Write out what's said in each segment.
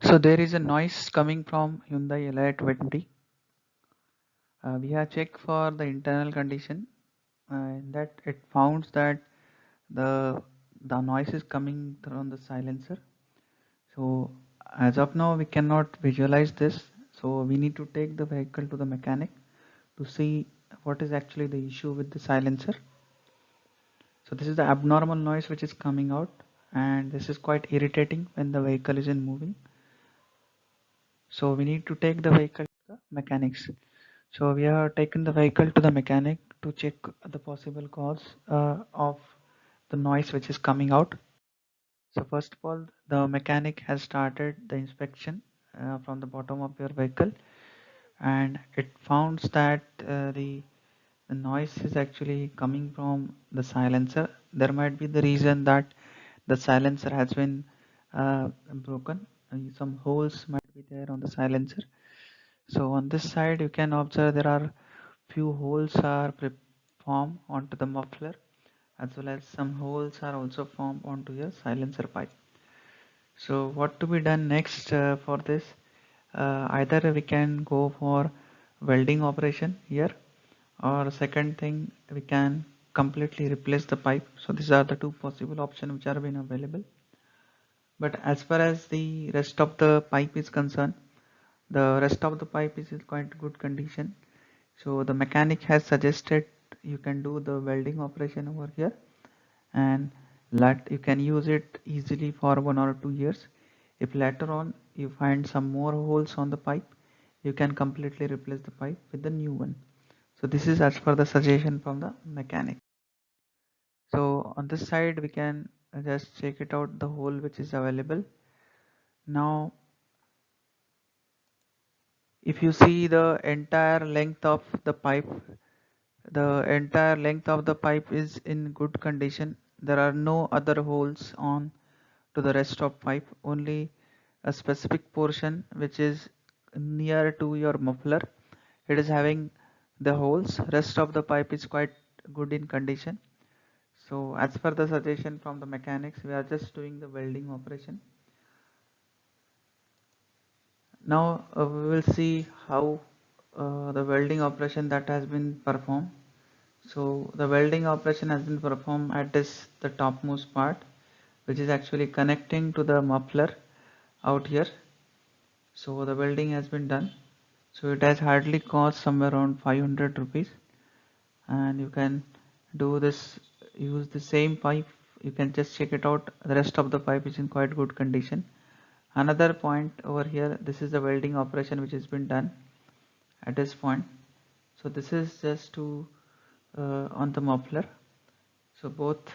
So there is a noise coming from Hyundai Li20. We have checked for the internal condition and that it found that the noise is coming from the silencer. So as of now we cannot visualize this. So we need to take the vehicle to the mechanic to see what is actually the issue with the silencer. So this is the abnormal noise which is coming out, and this is quite irritating when the vehicle is in moving. So we need to take the vehicle to the mechanics. So we have taken the vehicle to the mechanic to check the possible cause of the noise which is coming out. So first of all, the mechanic has started the inspection from the bottom of your vehicle, and it found that the noise is actually coming from the silencer. There might be the reason that the silencer has been broken. Some holes might be there on the silencer. So on this side, you can observe there are few holes are formed onto the muffler, as well as some holes are also formed onto your silencer pipe. So what to be done next for this? Either we can go for welding operation here, or second thing we can completely replace the pipe. So these are the two possible options which are being available. But as far as the rest of the pipe is concerned, the rest of the pipe is in quite good condition. So the mechanic has suggested you can do the welding operation over here, and that you can use it easily for 1 or 2 years. If later on you find some more holes on the pipe, you can completely replace the pipe with the new one. So this is as per the suggestion from the mechanic. So on this side we can just check it out, the hole which is available. Now if you see the entire length of the pipe, the entire length of the pipe is in good condition. There are no other holes on to the rest of pipe, only a specific portion which is near to your muffler. It is having the holes. Rest of the pipe is quite good in condition. So as per the suggestion from the mechanics, we are just doing the welding operation. Now we will see how the welding operation that has been performed. So the welding operation has been performed at this the topmost part, which is actually connecting to the muffler out here. So the welding has been done. So it has hardly cost somewhere around 500 rupees, and you can do this, use the same pipe. You can just check it out. The rest of the pipe is in quite good condition. Another point over here, this is the welding operation which has been done at this point. So this is just to on the muffler. So both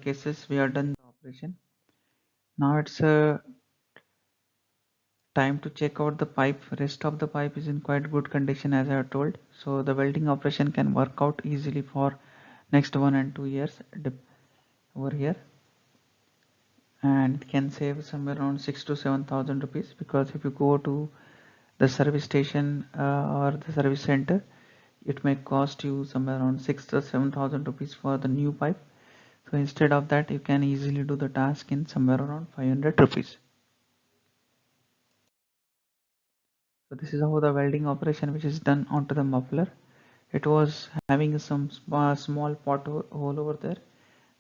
cases we are done the operation. Now it's time to check out the pipe. Rest of the pipe is in quite good condition as I have told. So the welding operation can work out easily for next 1 and 2 years over here, and it can save somewhere around 6 to 7,000 rupees, because if you go to the service station or the service center, it may cost you somewhere around 6 to 7,000 rupees for the new pipe. So instead of that, you can easily do the task in somewhere around 500 rupees. So this is how the welding operation which is done onto the muffler. It was having some small pot hole over there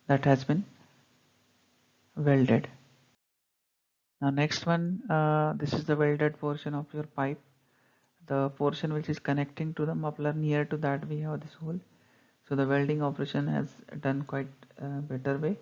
that has been welded. Now next one, this is the welded portion of your pipe. The portion which is connecting to the muffler, near to that we have this hole. So the welding operation has done quite better way.